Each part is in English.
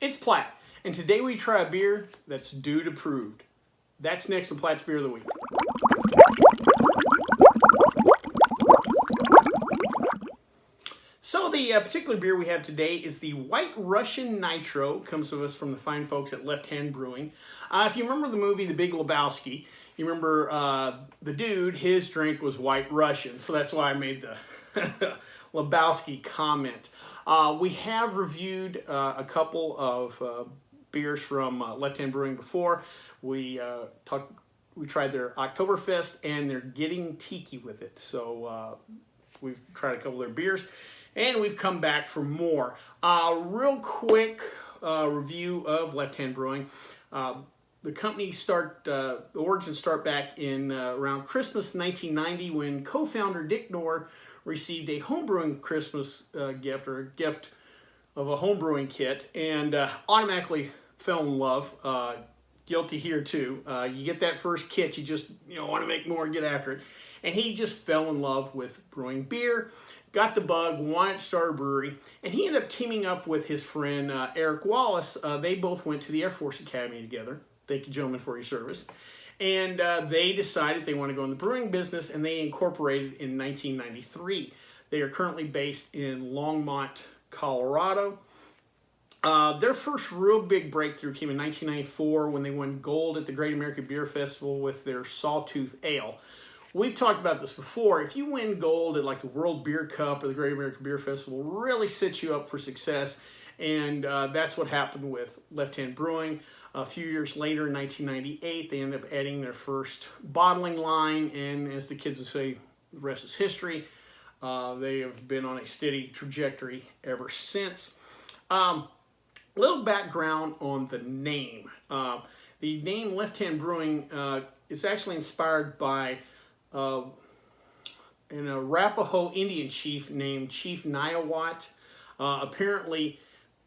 It's Platt, and today we try a beer that's dude approved. That's next on Platt's Beer of the Week. So the particular beer we have today is the White Russian Nitro. Comes to us from the fine folks at Left Hand Brewing. If you remember the movie The Big Lebowski, you remember the dude, his drink was White Russian. So that's why I made the Lebowski comment. We have reviewed a couple of beers from Left Hand Brewing before. We tried their Oktoberfest, and they're getting tiki with it. So we've tried a couple of their beers, and we've come back for more. Real quick review of Left Hand Brewing. The company the origins start back in around Christmas 1990 when co-founder Dick Knorr received a homebrewing Christmas gift, or a gift of a homebrewing kit, and automatically fell in love. Guilty here too. You get that first kit, you just want to make more and get after it. And he just fell in love with brewing beer, got the bug, wanted to start a brewery, and he ended up teaming up with his friend Eric Wallace. They both went to the Air Force Academy together. Thank you, gentlemen, for your service. And they decided they want to go in the brewing business, and they incorporated in 1993. They are currently based in Longmont, Colorado. Their first real big breakthrough came in 1994 when they won gold at the Great American Beer Festival with their Sawtooth Ale. We've talked about this before. If you win gold at like the World Beer Cup or the Great American Beer Festival, really sets you up for success. And that's what happened with Left Hand Brewing. A few years later, in 1998, they ended up adding their first bottling line, and as the kids would say, the rest is history. They have been on a steady trajectory ever since. Little background on the name. The name Left Hand Brewing is actually inspired by an Arapaho Indian chief named Chief Niawat. Apparently,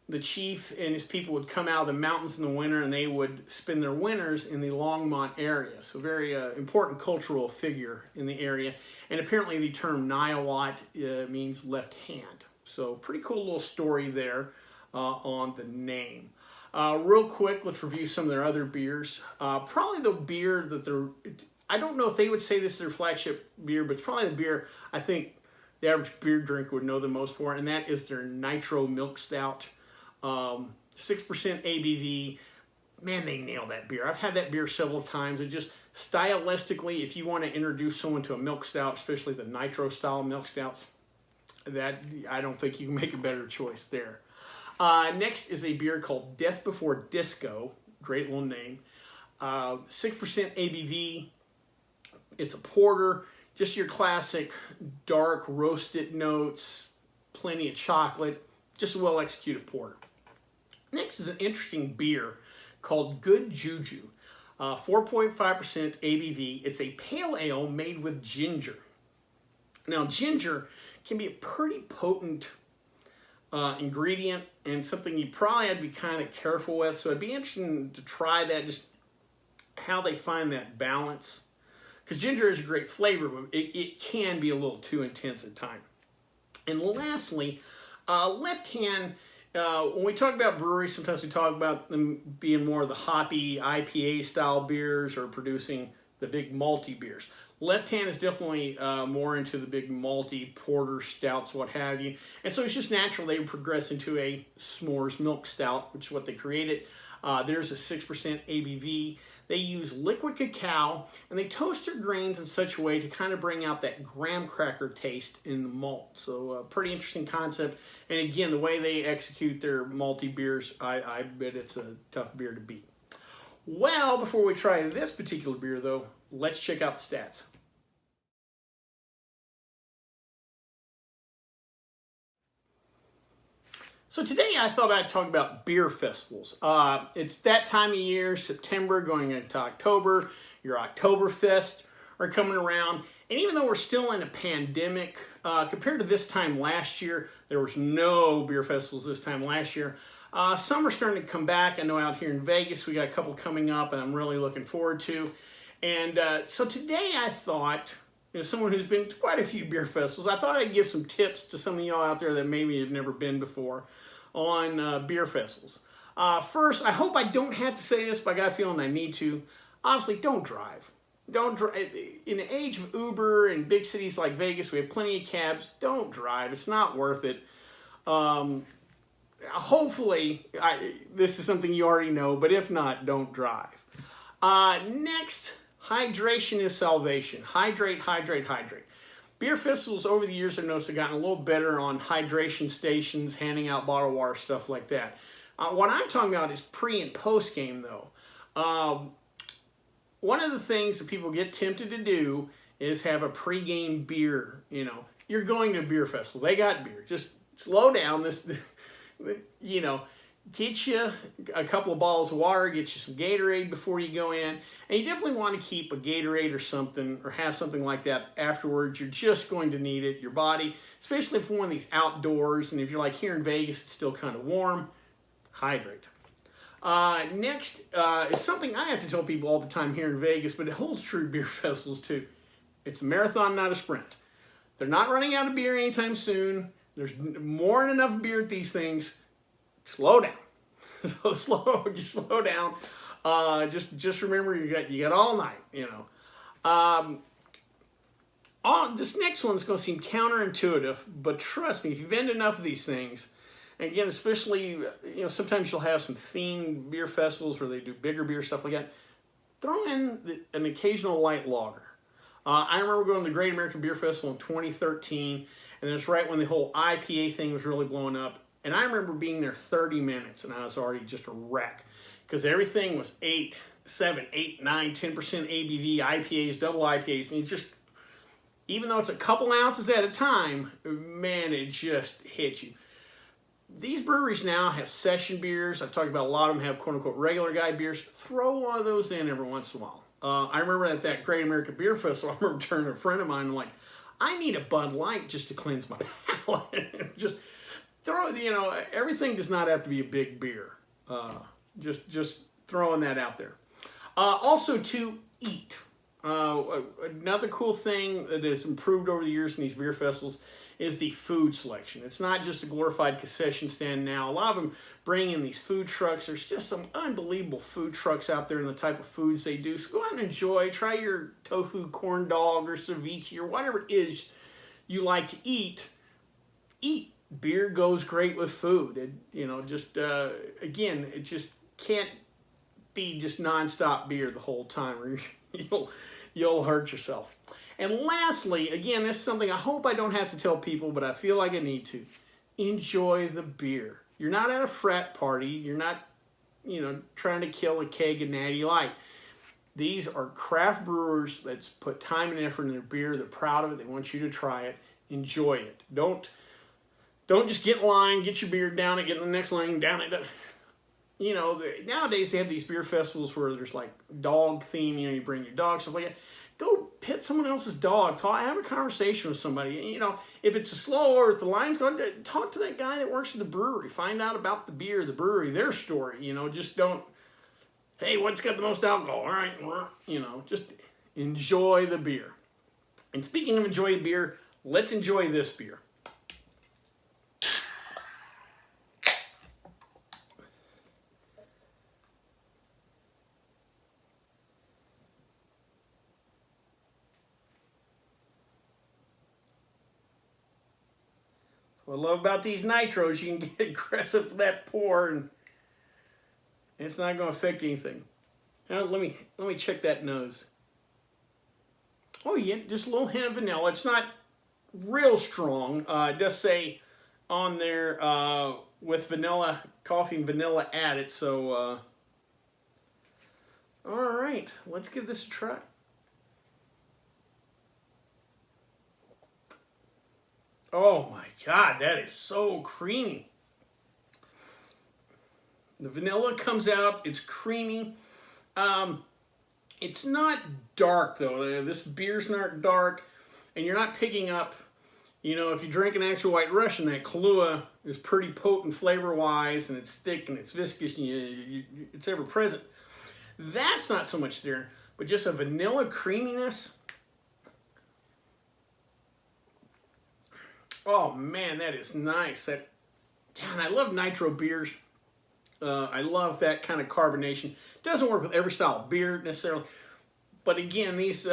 the chief and his people would come out of the mountains in the winter, and they would spend their winters in the Longmont area. So very important cultural figure in the area. And apparently the term Niawat means left hand. So pretty cool little story there on the name. Real quick, let's review some of their other beers. Probably the beer that I don't know if they would say this is their flagship beer, but it's probably the beer I think the average beer drinker would know the most for, and that is their Nitro Milk Stout. 6% ABV. Man, they nail that beer. I've had that beer several times. It just stylistically, if you want to introduce someone to a milk stout, especially the Nitro style milk stouts, I don't think you can make a better choice there. Next is a beer called Death Before Disco. Great little name. 6% ABV. It's a porter. Just your classic dark roasted notes. Plenty of chocolate. Just a well-executed porter. Next is an interesting beer called Good Juju. 4.5% ABV. It's a pale ale made with ginger. Now, ginger can be a pretty potent ingredient and something you probably have to be kind of careful with. So it'd be interesting to try that, just how they find that balance. Because ginger is a great flavor, but it can be a little too intense at times. And lastly, Left Hand, when we talk about breweries, sometimes we talk about them being more of the hoppy IPA style beers or producing the big malty beers. Left Hand is definitely more into the big malty porter stouts, what have you. And so it's just natural they would progress into a s'mores milk stout, which is what they created. There's a 6% ABV. They use liquid cacao, and they toast their grains in such a way to kind of bring out that graham cracker taste in the malt. So pretty interesting concept. And again, the way they execute their malty beers, I bet it's a tough beer to beat. Well, before we try this particular beer, though, let's check out the stats. So today I thought I'd talk about beer festivals. It's that time of year, September going into October. Your Oktoberfest are coming around. And even though we're still in a pandemic, compared to this time last year, there was no beer festivals this time last year. Some are starting to come back. I know out here in Vegas, we got a couple coming up and I'm really looking forward to. And so today I thought, as someone who's been to quite a few beer festivals, I thought I'd give some tips to some of y'all out there that maybe have never been before on beer festivals. First, I hope I don't have to say this, but I got a feeling I need to. Obviously, don't drive. Don't drive. In the age of Uber in big cities like Vegas, we have plenty of cabs. Don't drive. It's not worth it. Hopefully, this is something you already know, but if not, don't drive. Next, hydration is salvation. Hydrate, hydrate, hydrate. Beer festivals over the years, I've noticed, have gotten a little better on hydration stations, handing out bottled water, stuff like that. What I'm talking about is pre and post game, though. One of the things that people get tempted to do is have a pre-game beer. You know, you're going to a beer festival. They got beer. Just slow down. You know, get you a couple of bottles of water, get you some Gatorade before you go in. And you definitely want to keep a Gatorade or something, or have something like that afterwards. You're just going to need it. Your body, especially for one of these outdoors, and if you're like here in Vegas, it's still kind of warm, hydrate. Next is something I have to tell people all the time here in Vegas, but it holds true to beer festivals too. It's a marathon, not a sprint. They're not running out of beer anytime soon. There's more than enough beer at these things. Slow down. Just slow down. Just remember you got all night. You know. This next one's going to seem counterintuitive, but trust me, if you've been to enough of these things. And again, especially, you know, sometimes you'll have some themed beer festivals where they do bigger beer, stuff like that. Throw in an occasional light lager. I remember going to the Great American Beer Festival in 2013, and that's right when the whole IPA thing was really blowing up. And I remember being there 30 minutes, and I was already just a wreck. Because everything was 8, 7, 8, 9, 10% ABV, IPAs, double IPAs, and you just, even though it's a couple ounces at a time, man, it just hits you. These breweries now have session beers. I've talked about a lot of them have quote-unquote regular guy beers. Throw one of those in every once in a while. I remember at that Great American Beer Festival, I remember turning to a friend of mine and like, I need a Bud Light just to cleanse my palate. Just throw, you know, everything does not have to be a big beer. Just throwing that out there. Also to eat. Another cool thing that has improved over the years in these beer festivals is the food selection. It's not just a glorified concession stand now. A lot of them bring in these food trucks. There's just some unbelievable food trucks out there and the type of foods they do. So go out and enjoy. Try your tofu corn dog or ceviche or whatever it is you like to eat. Eat. Beer goes great with food. It, you know, just, again, it just can't be just nonstop beer the whole time or you'll hurt yourself. And lastly, again, this is something I hope I don't have to tell people, but I feel like I need to. Enjoy the beer. You're not at a frat party. You're not, you know, trying to kill a keg of Natty Light. These are craft brewers that's put time and effort in their beer. They're proud of it. They want you to try it. Enjoy it. Don't just get in line, get your beer down it, get in the next line, down it. You know, nowadays they have these beer festivals where there's like dog theme. You know, you bring your dog, stuff like that. Go pet someone else's dog. Have a conversation with somebody. You know, if it's a slow or if the line's going, talk to that guy that works at the brewery. Find out about the beer, the brewery, their story. You know, just don't, hey, what's got the most alcohol? All right, you know, just enjoy the beer. And speaking of enjoy the beer, let's enjoy this beer. What I love about these nitros, you can get aggressive with that pour, and it's not going to affect anything. Now let me check that nose. Oh yeah, just a little hint of vanilla. It's not real strong. It does say on there with vanilla, coffee and vanilla added. So all right, let's give this a try. Oh my God, that is so creamy. The vanilla comes out, it's creamy. It's not dark though. This beer's not dark, and you're not picking up, you know, if you drink an actual White Russian, that Kahlua is pretty potent flavor-wise, and it's thick and it's viscous, and it's ever present. That's not so much there, but just a vanilla creaminess. Oh man, that is nice. God, I love nitro beers. I love that kind of carbonation. Doesn't work with every style of beer necessarily, but again, these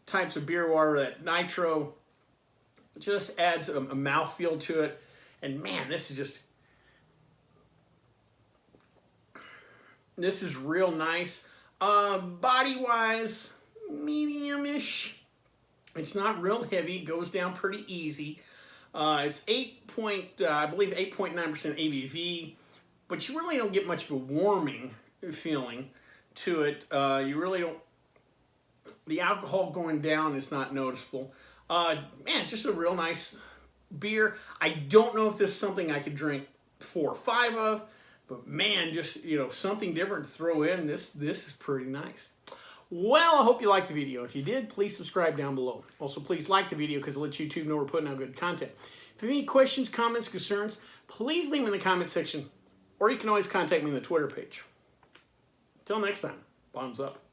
types of beer water, that nitro, just adds a mouthfeel to it. And man, this is real nice. Body-wise, medium-ish. It's not real heavy. It goes down pretty easy. It's I believe 8.9% ABV, but you really don't get much of a warming feeling to it. You really don't. The alcohol going down is not noticeable. Man, just a real nice beer. I don't know if this is something I could drink 4 or 5 of, but man, just, you know, something different to throw in. This is pretty nice. Well, I hope you liked the video. If you did, please subscribe down below. Also, please like the video because it lets YouTube know we're putting out good content. If you have any questions, comments, concerns, please leave them in the comment section, or you can always contact me on the Twitter page. Until next time, bottoms up.